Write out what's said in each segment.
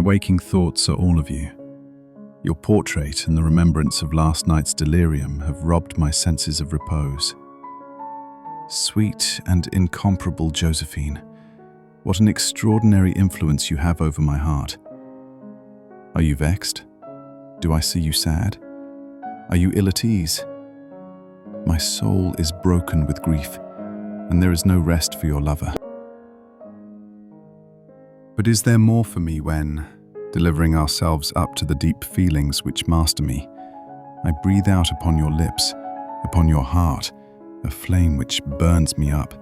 My waking thoughts are all of you. Your portrait and the remembrance of last night's delirium have robbed my senses of repose. Sweet and incomparable Josephine, what an extraordinary influence you have over my heart. Are you vexed? Do I see you sad? Are you ill at ease? My soul is broken with grief, and there is no rest for your lover. But is there more for me when, delivering ourselves up to the deep feelings which master me, I breathe out upon your lips, upon your heart, a flame which burns me up?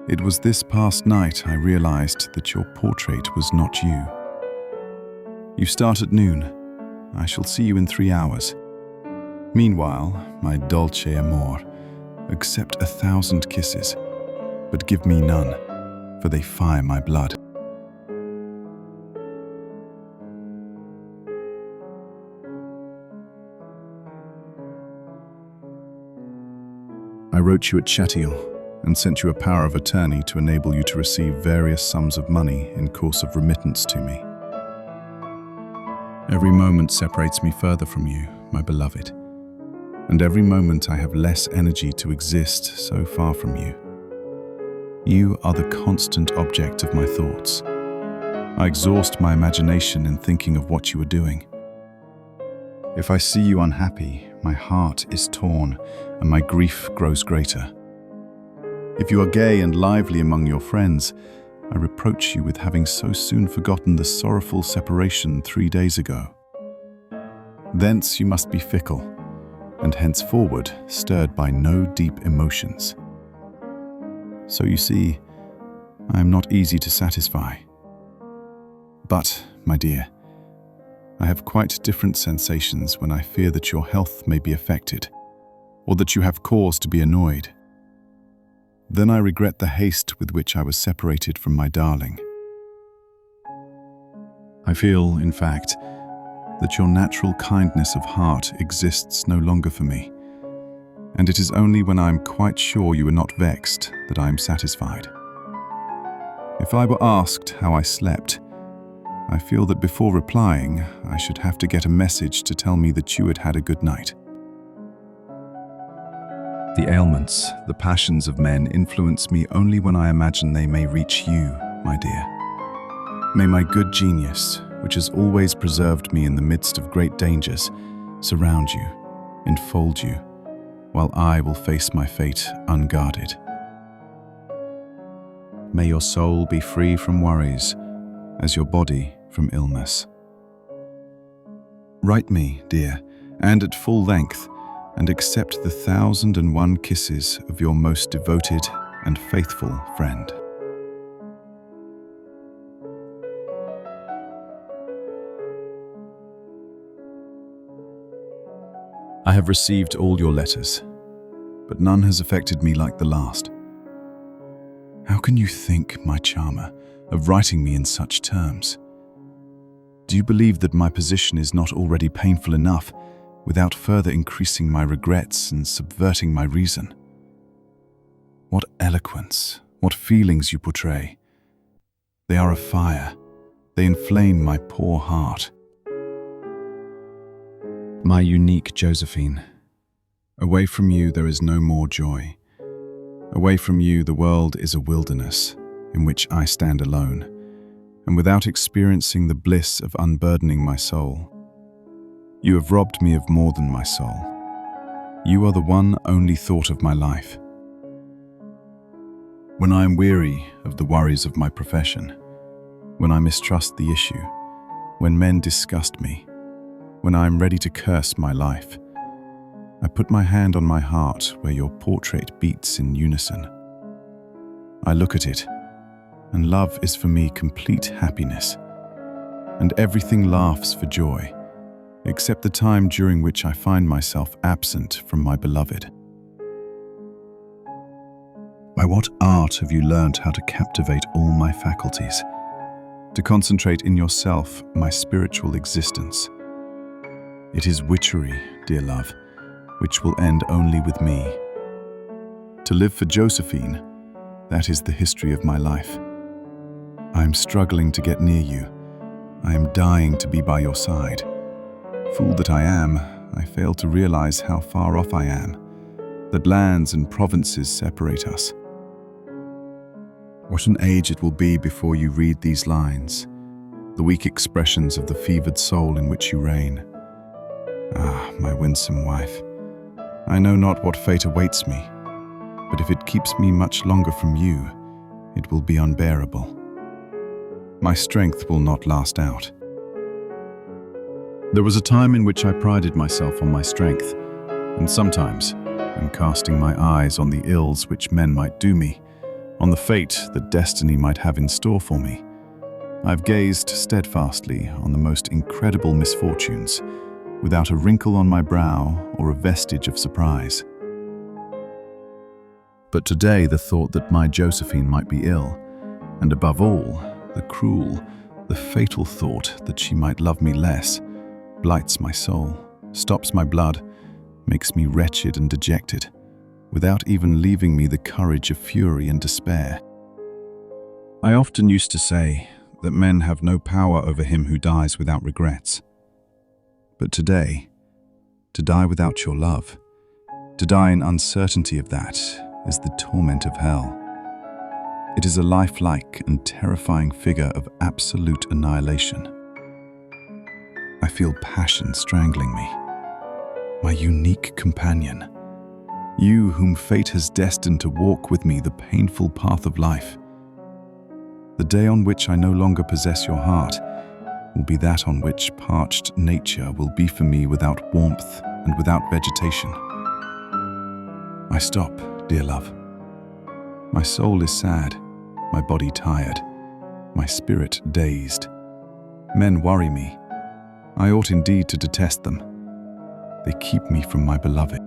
It was this past night I realized that your portrait was not you. You start at noon. I shall see you in 3 hours. Meanwhile, my dolce amor, accept 1,000 kisses, but give me none, for they fire my blood. I wrote you at Châtillon and sent you a power of attorney to enable you to receive various sums of money in course of remittance to me. Every moment separates me further from you, my beloved, and every moment I have less energy to exist so far from you. You are the constant object of my thoughts. I exhaust my imagination in thinking of what you are doing. If I see you unhappy, my heart is torn and my grief grows greater. If you are gay and lively among your friends, I reproach you with having so soon forgotten the sorrowful separation 3 days ago. Thence you must be fickle, and henceforward stirred by no deep emotions. So you see, I am not easy to satisfy. But, my dear, I have quite different sensations when I fear that your health may be affected, or that you have cause to be annoyed. Then I regret the haste with which I was separated from my darling. I feel, in fact, that your natural kindness of heart exists no longer for me, and it is only when I am quite sure you are not vexed that I am satisfied. If I were asked how I slept, I feel that before replying, I should have to get a message to tell me that you had had a good night. The ailments, the passions of men influence me only when I imagine they may reach you, my dear. May my good genius, which has always preserved me in the midst of great dangers, surround you, enfold you, while I will face my fate unguarded. May your soul be free from worries, as your body from illness. Write me, dear, and at full length, and accept the 1,001 kisses of your most devoted and faithful friend. I have received all your letters, but none has affected me like the last. How can you think, my charmer, of writing me in such terms? Do you believe that my position is not already painful enough, without further increasing my regrets and subverting my reason? What eloquence, what feelings you portray! They are a fire. They inflame my poor heart. My unique Josephine, away from you there is no more joy. Away from you the world is a wilderness in which I stand alone, and without experiencing the bliss of unburdening my soul. You have robbed me of more than my soul. You are the one only thought of my life. When I am weary of the worries of my profession, when I mistrust the issue, when men disgust me, when I am ready to curse my life, I put my hand on my heart where your portrait beats in unison. I look at it, and love is for me complete happiness, and everything laughs for joy, except the time during which I find myself absent from my beloved. By what art have you learnt how to captivate all my faculties, to concentrate in yourself my spiritual existence? It is witchery, dear love, which will end only with me. To live for Josephine, that is the history of my life. I am struggling to get near you, I am dying to be by your side. Fool that I am, I fail to realize how far off I am, that lands and provinces separate us. What an age it will be before you read these lines, the weak expressions of the fevered soul in which you reign. Ah, my winsome wife, I know not what fate awaits me, but if it keeps me much longer from you, it will be unbearable. My strength will not last out. There was a time in which I prided myself on my strength, and sometimes, when casting my eyes on the ills which men might do me, on the fate that destiny might have in store for me, I've gazed steadfastly on the most incredible misfortunes, without a wrinkle on my brow or a vestige of surprise. But today the thought that my Josephine might be ill, and above all, the cruel, the fatal thought that she might love me less, blights my soul, stops my blood, makes me wretched and dejected, without even leaving me the courage of fury and despair. I often used to say that men have no power over him who dies without regrets. But today, to die without your love, to die in uncertainty of that, is the torment of hell. It is a lifelike and terrifying figure of absolute annihilation. I feel passion strangling me. My unique companion, you whom fate has destined to walk with me the painful path of life. The day on which I no longer possess your heart will be that on which parched nature will be for me without warmth and without vegetation. I stop, dear love. My soul is sad, my body tired, my spirit dazed. Men worry me. I ought indeed to detest them. They keep me from my beloved.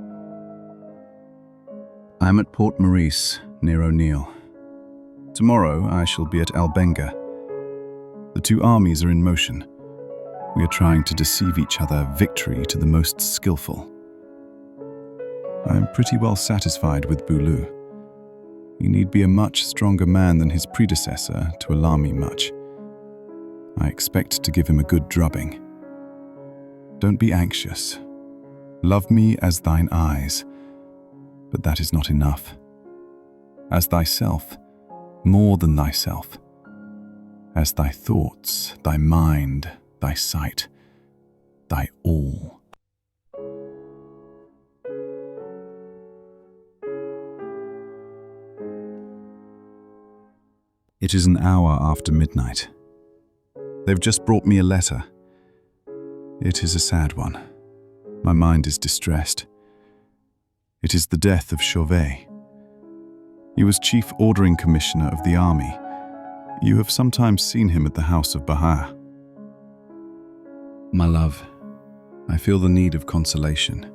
I am at Port Maurice, near O'Neill. Tomorrow I shall be at Albenga. The two armies are in motion. We are trying to deceive each other victory to the most skillful. I am pretty well satisfied with Boulou. He need be a much stronger man than his predecessor to alarm me much. I expect to give him a good drubbing. Don't be anxious. Love me as thine eyes, but that is not enough. As thyself, more than thyself. As thy thoughts, thy mind, thy sight, thy all. It is an hour after midnight. They've just brought me a letter. It is a sad one. My mind is distressed. It is the death of Chauvet. He was Chief Ordering Commissioner of the Army. You have sometimes seen him at the house of 𝐷𝐻. My love, I feel the need of consolation.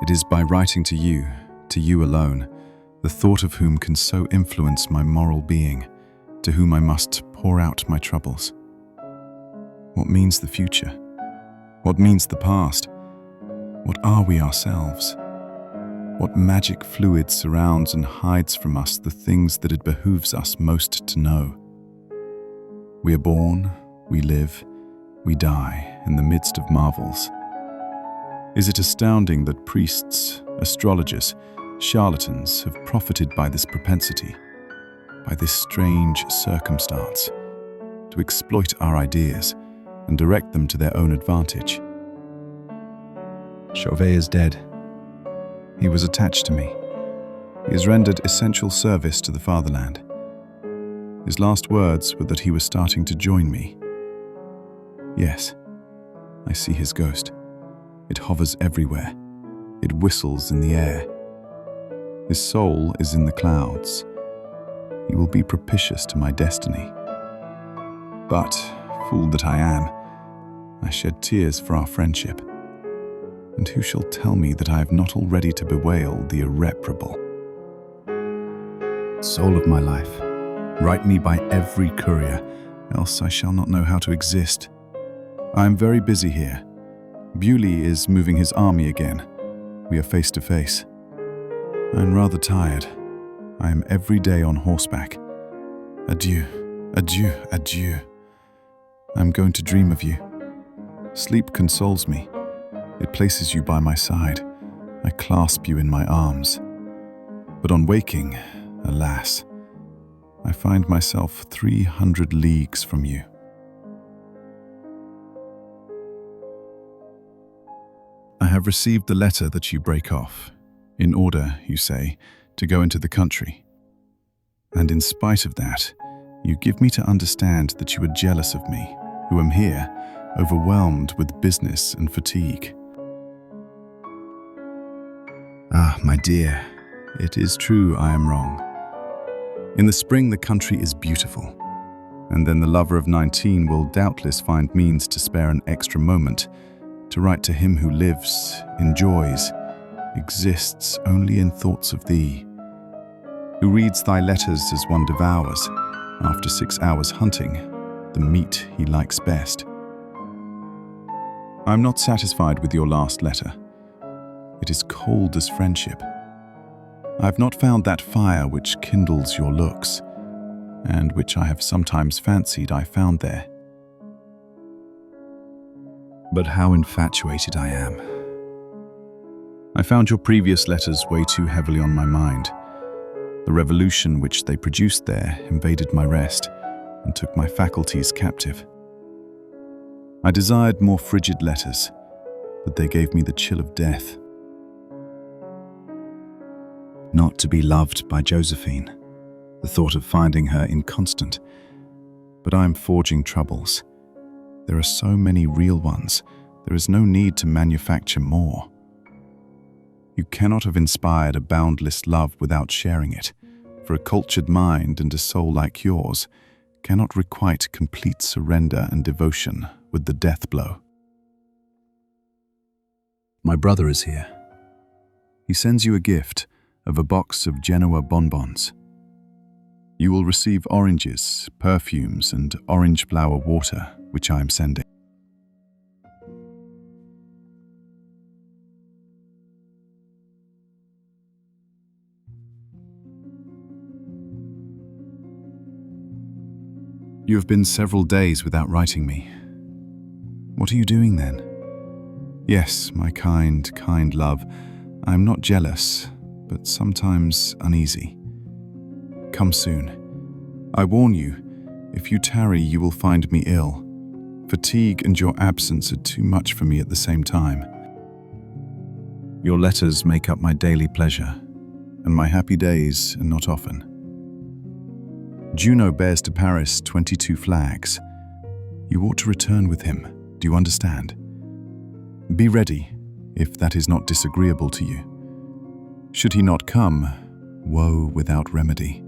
It is by writing to you alone, the thought of whom can so influence my moral being, to whom I must pour out my troubles. What means the future? What means the past? What are we ourselves? What magic fluid surrounds and hides from us the things that it behooves us most to know? We are born, we live, we die in the midst of marvels. Is it astounding that priests, astrologers, charlatans have profited by this propensity, by this strange circumstance, to exploit our ideas and direct them to their own advantage? Chauvet is dead. He was attached to me. He has rendered essential service to the fatherland. His last words were that he was starting to join me. Yes, I see his ghost. It hovers everywhere. It whistles in the air. His soul is in the clouds. He will be propitious to my destiny. But, fool that I am, I shed tears for our friendship. And who shall tell me that I have not already to bewail the irreparable? Soul of my life, write me by every courier, else I shall not know how to exist. I am very busy here. Bewley is moving his army again. We are face to face. I am rather tired. I am every day on horseback. Adieu, adieu, adieu. I'm going to dream of you. Sleep consoles me. It places you by my side. I clasp you in my arms. But on waking, alas, I find myself 300 leagues from you. I have received the letter that you break off, in order, you say, to go into the country. And in spite of that, you give me to understand that you are jealous of me, who am here, overwhelmed with business and fatigue. Ah, my dear, it is true I am wrong. In the spring the country is beautiful, and then the lover of 19 will doubtless find means to spare an extra moment to write to him who lives, enjoys, exists only in thoughts of thee, who reads thy letters as one devours, after 6 hours hunting, the meat he likes best. I am not satisfied with your last letter. It is cold as friendship. I have not found that fire which kindles your looks, and which I have sometimes fancied I found there. But how infatuated I am. I found your previous letters way too heavily on my mind. The revolution which they produced there invaded my rest and took my faculties captive. I desired more frigid letters, but they gave me the chill of death. Not to be loved by Josephine, the thought of finding her inconstant. But I am forging troubles. There are so many real ones, there is no need to manufacture more. You cannot have inspired a boundless love without sharing it, for a cultured mind and a soul like yours cannot requite complete surrender and devotion with the death blow. My brother is here. He sends you a gift of a box of Genoa bonbons. You will receive oranges, perfumes, and orange flower water, which I am sending. You have been several days without writing me. What are you doing then? Yes, my kind, kind love, I am not jealous, but sometimes uneasy. Come soon. I warn you, if you tarry, you will find me ill. Fatigue and your absence are too much for me at the same time. Your letters make up my daily pleasure, and my happy days are not often. Juno bears to Paris 22 flags. You ought to return with him, do you understand? Be ready, if that is not disagreeable to you. Should he not come, woe without remedy.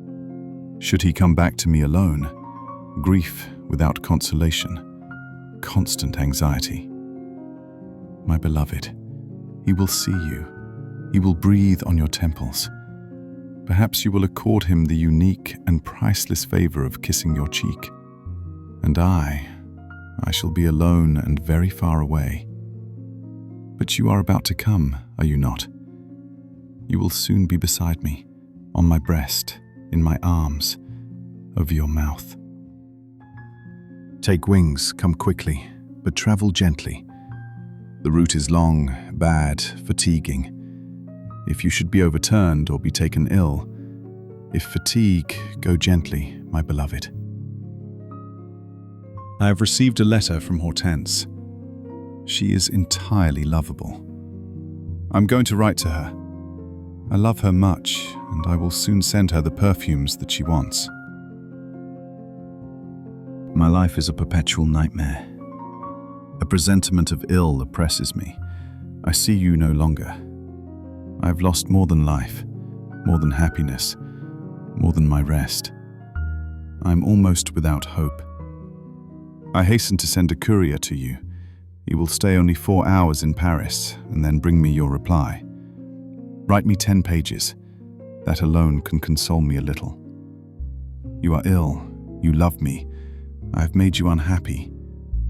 Should he come back to me alone, grief without consolation, constant anxiety. My beloved, he will see you. He will breathe on your temples. Perhaps you will accord him the unique and priceless favor of kissing your cheek. And I shall be alone and very far away. But you are about to come, are you not? You will soon be beside me, on my breast, in my arms, over your mouth. Take wings, come quickly, but travel gently. The route is long, bad, fatiguing. If you should be overturned or be taken ill, if fatigue, go gently, my beloved. I have received a letter from Hortense. She is entirely lovable. I'm going to write to her. I love her much, and I will soon send her the perfumes that she wants. My life is a perpetual nightmare. A presentiment of ill oppresses me. I see you no longer. I have lost more than life, more than happiness, more than my rest. I am almost without hope. I hasten to send a courier to you. He will stay only 4 hours in Paris and then bring me your reply. Write me 10 pages. That alone can console me a little. You are ill. You love me. I have made you unhappy.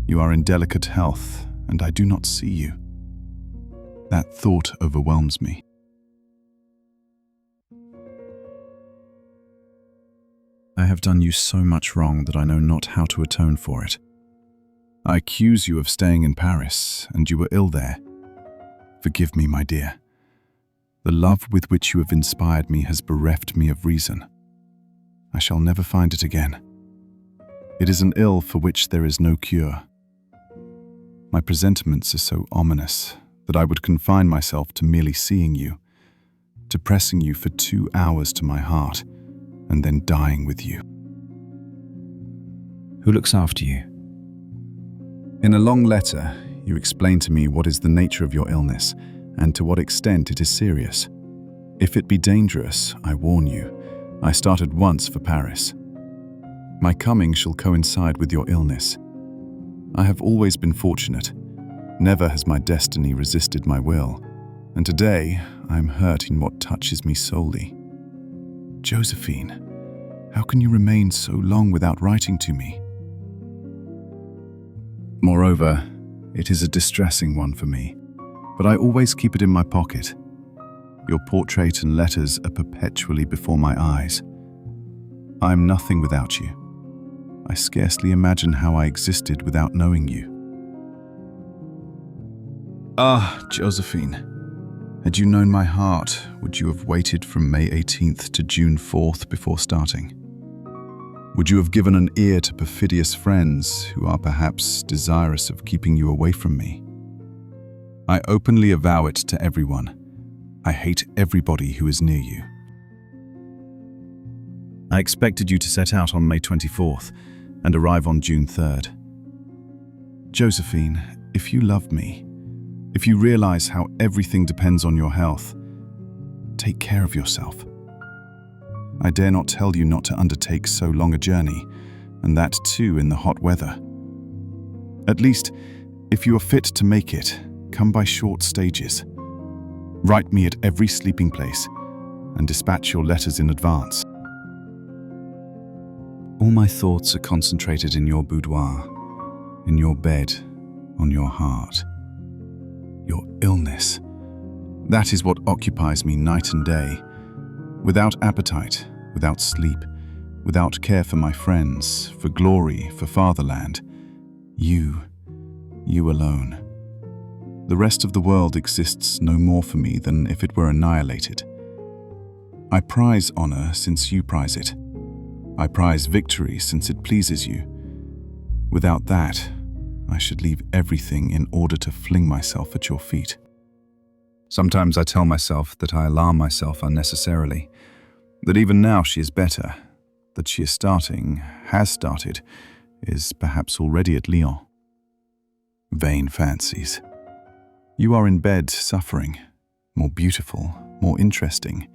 You are in delicate health, and I do not see you. That thought overwhelms me. I have done you so much wrong that I know not how to atone for it. I accuse you of staying in Paris, and you were ill there. Forgive me, my dear. The love with which you have inspired me has bereft me of reason. I shall never find it again. It is an ill for which there is no cure. My presentiments are so ominous that I would confine myself to merely seeing you, to pressing you for 2 hours to my heart, and then dying with you. Who looks after you? In a long letter, you explain to me what is the nature of your illness and to what extent it is serious. If it be dangerous, I warn you, I start at once for Paris. My coming shall coincide with your illness. I have always been fortunate. Never has my destiny resisted my will, and today I am hurt in what touches me solely. Josephine, how can you remain so long without writing to me? Moreover, it is a distressing one for me, but I always keep it in my pocket. Your portrait and letters are perpetually before my eyes. I am nothing without you. I scarcely imagine how I existed without knowing you. Ah, Josephine, had you known my heart, would you have waited from May 18th to June 4th before starting? Would you have given an ear to perfidious friends who are perhaps desirous of keeping you away from me? I openly avow it to everyone. I hate everybody who is near you. I expected you to set out on May 24th and arrive on June 3rd. Josephine, if you love me, if you realize how everything depends on your health, take care of yourself. I dare not tell you not to undertake so long a journey, and that too in the hot weather. At least, if you are fit to make it, come by short stages. Write me at every sleeping place, and dispatch your letters in advance. All my thoughts are concentrated in your boudoir, in your bed, on your heart. Your illness. That is what occupies me night and day. Without appetite, without sleep, without care for my friends, for glory, for fatherland. You alone. The rest of the world exists no more for me than if it were annihilated. I prize honor since you prize it. I prize victory since it pleases you. Without that, I should leave everything in order to fling myself at your feet. Sometimes I tell myself that I alarm myself unnecessarily, that even now she is better, that she is starting, has started, is perhaps already at Lyon. Vain fancies. You are in bed suffering, more beautiful, more interesting,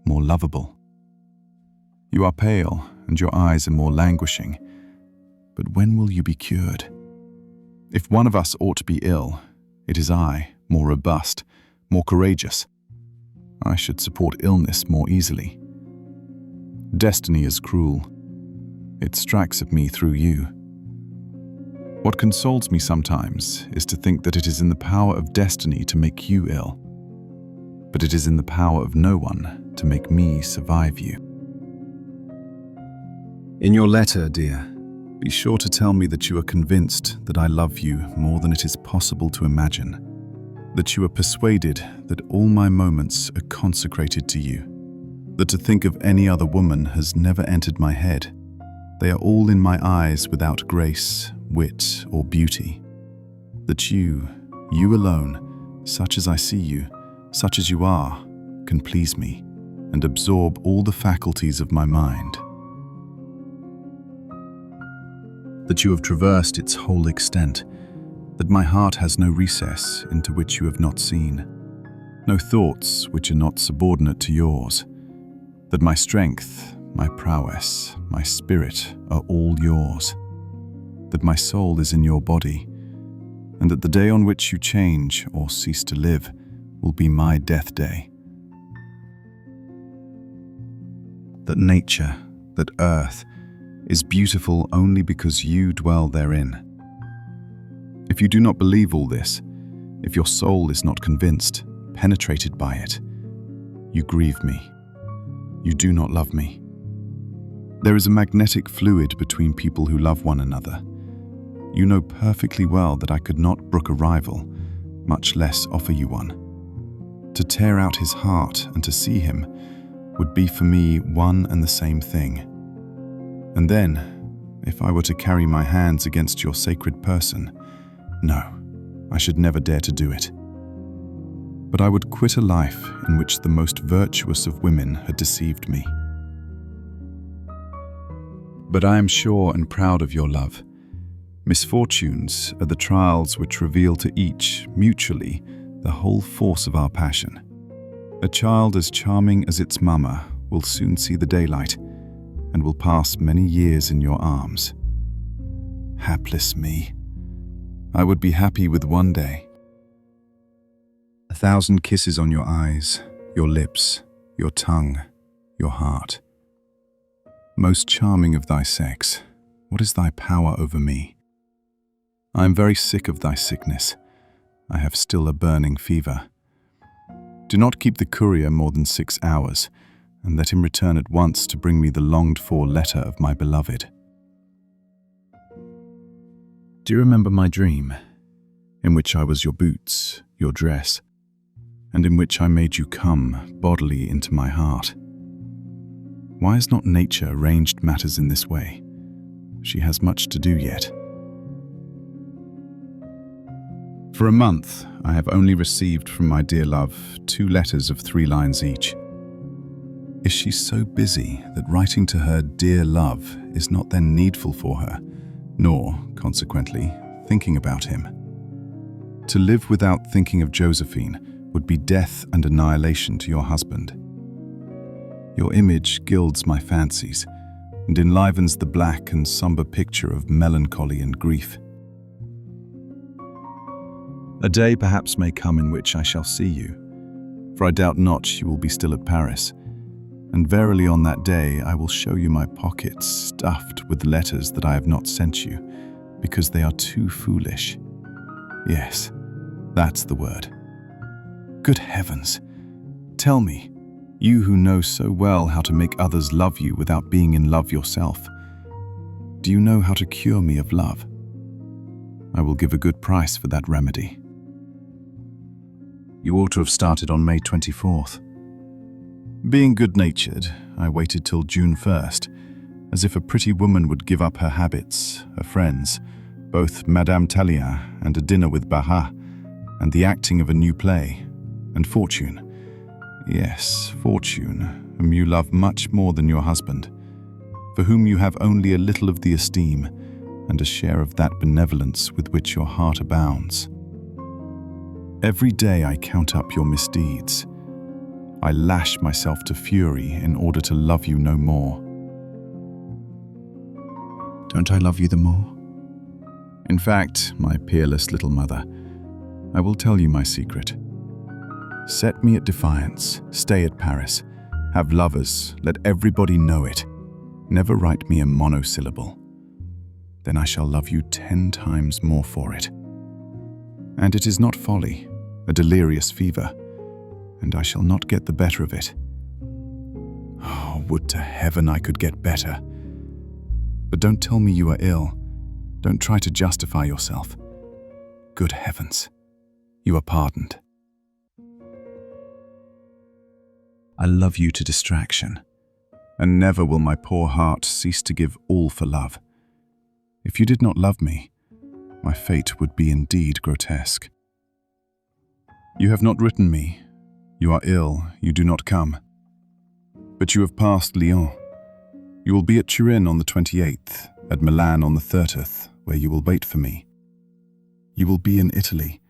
more lovable. You are pale and your eyes are more languishing, but when will you be cured? If one of us ought to be ill, it is I, more robust, more courageous. I should support illness more easily. Destiny is cruel. It strikes at me through you. What consoles me sometimes is to think that it is in the power of destiny to make you ill, but it is in the power of no one to make me survive you. In your letter, dear, be sure to tell me that you are convinced that I love you more than it is possible to imagine, that you are persuaded that all my moments are consecrated to you, that to think of any other woman has never entered my head. They are all in my eyes without grace, wit, or beauty, that you alone, such as I see you, such as you are, can please me and absorb all the faculties of my mind. That you have traversed its whole extent, that my heart has no recess into which you have not seen, no thoughts which are not subordinate to yours, that my strength, my prowess, my spirit are all yours, that my soul is in your body, and that the day on which you change or cease to live will be my death day. That nature, that earth, is beautiful only because you dwell therein. If you do not believe all this, if your soul is not convinced, penetrated by it, you grieve me. You do not love me. There is a magnetic fluid between people who love one another. you know perfectly well that I could not brook a rival, much less offer you one. To tear out his heart and to see him would be for me one and the same thing. And then, if I were to carry my hands against your sacred person, no, I should never dare to do it. But I would quit a life in which the most virtuous of women had deceived me. But I am sure and proud of your love. Misfortunes are the trials which reveal to each, mutually, the whole force of our passion. A child as charming as its mama will soon see the daylight and will pass many years in your arms. Hapless me. I would be happy with one day. 1,000 kisses on your eyes, your lips, your tongue, your heart. Most charming of thy sex, what is thy power over me? I am very sick of thy sickness. I have still a burning fever. Do not keep the courier more than 6 hours, and let him return at once to bring me the longed-for letter of my beloved. Do you remember my dream, in which I was your boots, your dress, and in which I made you come bodily into my heart? Why has not nature arranged matters in this way? She has much to do yet. For a month, I have only received from my dear love 2 letters of 3 lines each. Is she so busy that writing to her dear love is not then needful for her, nor, consequently, thinking about him? To live without thinking of Josephine would be death and annihilation to your husband. Your image gilds my fancies and enlivens the black and somber picture of melancholy and grief. A day perhaps may come in which I shall see you, for I doubt not you will be still at Paris, and verily on that day I will show you my pockets stuffed with letters that I have not sent you, because they are too foolish. Yes, that's the word. Good heavens! Tell me, you who know so well how to make others love you without being in love yourself, do you know how to cure me of love? I will give a good price for that remedy. You ought to have started on May 24th. Being good-natured, I waited till June 1st, as if a pretty woman would give up her habits, her friends, both Madame Tallien and a dinner with Barras, and the acting of a new play, and fortune. Yes, fortune, whom you love much more than your husband, for whom you have only a little of the esteem and a share of that benevolence with which your heart abounds. Every day I count up your misdeeds. I lash myself to fury in order to love you no more. Don't I love you the more? In fact, my peerless little mother, I will tell you my secret. Set me at defiance, stay at Paris, have lovers, let everybody know it. Never write me a monosyllable. Then I shall love you 10 times more for it. And it is not folly, a delirious fever, and I shall not get the better of it. Oh, would to heaven I could get better. But don't tell me you are ill. Don't try to justify yourself. Good heavens, you are pardoned. I love you to distraction, and never will my poor heart cease to give all for love. If you did not love me, my fate would be indeed grotesque. You have not written me. You are ill, you do not come. But you have passed Lyon. You will be at Turin on the 28th, at Milan on the 30th, where you will wait for me. You will be in Italy,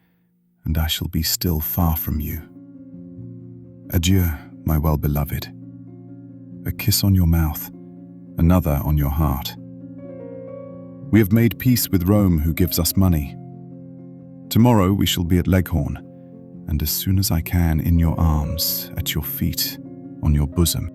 and I shall be still far from you. Adieu, my well-beloved. A kiss on your mouth, another on your heart. We have made peace with Rome, who gives us money. Tomorrow we shall be at Leghorn, and as soon as I can, in your arms, at your feet, on your bosom.